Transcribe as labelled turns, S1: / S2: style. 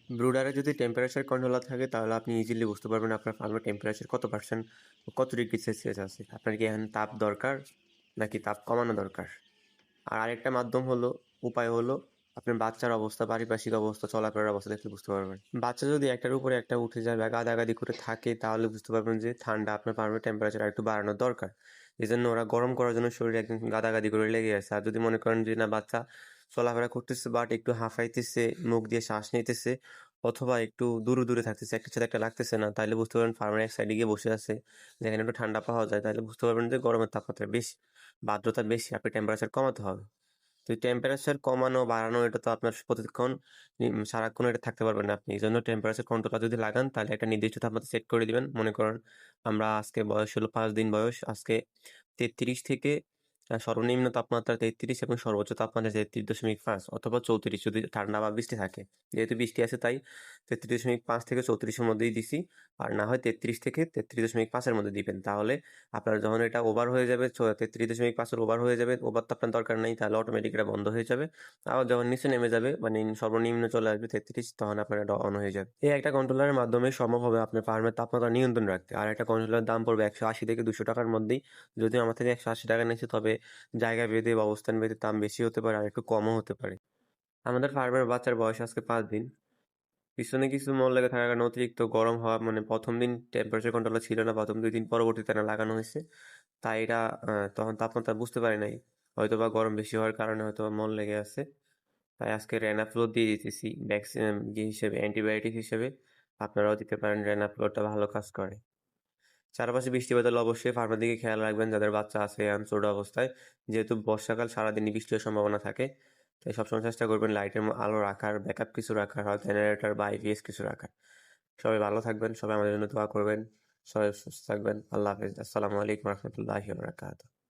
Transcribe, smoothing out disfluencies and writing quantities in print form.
S1: ব্রুডারে যদি temperature controller থাকে তাহলে আপনি ইজিলি বুঝতে পারবেন আপনার ফার্মের টেম্পারেচার কত পার্সেন্ট, কত ডিগ্রি সেলসিয়াস আছে। আপনার কি এখন তাপ দরকার নাকি তাপ কমানো দরকার। আর আরেকটা উপায় হলো আপনার বাচ্চার অবস্থা, পারিপার্শ্বিক অবস্থা, চলাফেরার অবস্থা দেখলে বুঝতে পারবেন। বাচ্চা যদি একটার উপরে একটা উঠে যায় বা গাদাগাদি করে থাকে তাহলে বুঝতে পারবেন যে ঠান্ডা, আপনার ফার্মের টেম্পারেচার একটু বাড়ানোর দরকার। এই জন্য ওরা গরম করার জন্য শরীরে একদম গাদাগাদি করে লেগে আছে। আর যদি মনে করেন যে না, বাচ্চা চলাফেরা করতেছে বাট একটু হাঁফাইতেছে, মুখ দিয়ে শ্বাস নিতেছে, অথবা একটু দূরে দূরে থাকতেছে, একটার সাথে একটা লাগতেছে না, তাহলে বুঝতে পারবেন ফার্মের এক সাইডে গিয়ে বসে আছে যেখানে একটু ঠান্ডা পাওয়া যায়, তাহলে বুঝতে পারবেন যে গরমের তাপমাত্রা বেশি, আর্দ্রতা বেশি, আপনি টেম্পারেচার কমাতে হবে। তো টেম্পারেচার কমানো বাড়ানো এটা তো আপনার প্রতিক্ষণ সারাক্ষণ এটা থাকতে পারবেন না আপনি। এই জন্য টেম্পারেচার কন্ট্রোলার যদি লাগান তাহলে একটা নির্দিষ্ট তাপমাত্রা সেট করে দিবেন। মনে করেন আমরা আজকে বয়স হলো 5 দিন বয়স, আজকে 33 থেকে সর্বনিম্ন তাপমাত্রা 33 এবং সর্বোচ্চ তাপমাত্রা 33.5 অথবা 34 যদি ঠান্ডা বা বৃষ্টি থাকে। যেহেতু বৃষ্টি আছে তাই 33.5 থেকে 34-এর মধ্যেই দিছি। আর না হয় 33 থেকে 33.5-এর মধ্যে দিবেন। তাহলে আপনার যখন এটা ওভার হয়ে যাবে, 33.5-এর ওভার হয়ে যাবে, ওভার তো আপনার দরকার নেই, তাহলে অটোমেটিক এটা বন্ধ হয়ে যাবে। আবার যখন নিচে নেমে যাবে মানে সর্বনিম্ন চলে আসবে 33, তখন আপনার এটা অন হয়ে যাবে। এই একটা কন্ট্রোলারের মাধ্যমে সম্ভব হবে আপনার ফার্মের তাপমাত্রা নিয়ন্ত্রণ রাখতে। আর একটা কন্ট্রোলারের দাম পড়বে 180 থেকে 200 টাকার মধ্যেই। যদিও আমার থেকে 180 টাকা নিচ্ছে, তবে জায়গা ভেদে বা অবস্থান ভেদে দাম বেশি হতে পারে আর একটু কমও হতে পারে। আমাদের ফার্মের বাচ্চার বয়স আজকে 5 দিন। পিছনে কিছু মল লেগে থাকার কারণে অতিরিক্ত গরম হওয়া, মানে প্রথম দিন টেম্পারেচার কন্ট্রোলার ছিল না, প্রথম 2 দিন পরবর্তীতে না লাগানো হয়েছে, তাই এটা তখন তাপমাত্রা বুঝতে পারি নাই। হয়তো বা গরম বেশি হওয়ার কারণে হয়তো মল লেগে আছে। তাই আজকে রেনাফ্লো দিয়ে দিতেছি ভ্যাকসিন হিসেবে, অ্যান্টিবায়োটিক হিসেবে। আপনারাও দিতে পারেন, রেনাফ্লোটা ভালো কাজ করে। চারপাশে বৃষ্টি বাদল অবশ্যই ফার্মের দিকে খেয়াল রাখবেন যাদের বাচ্চা আছে এখন ছোট অবস্থায়, যেহেতু বর্ষাকাল সারাদিনই বৃষ্টি হওয়ার সম্ভাবনা থাকে। তাই সবসময় চেষ্টা করবেন লাইটের আলো রাখার, ব্যাকআপ কিছু রাখার, হয় জেনারেটর বা আইপিএস কিছু রাখার। সবাই ভালো থাকবেন, সবাই আমাদের জন্য দোয়া করবেন। সবাই সুস্থ থাকবেন। আল্লাহ হাফেজ। আসসালামু আলাইকুম রহমতুল্লাহি ওয়া বারাকাতুহু।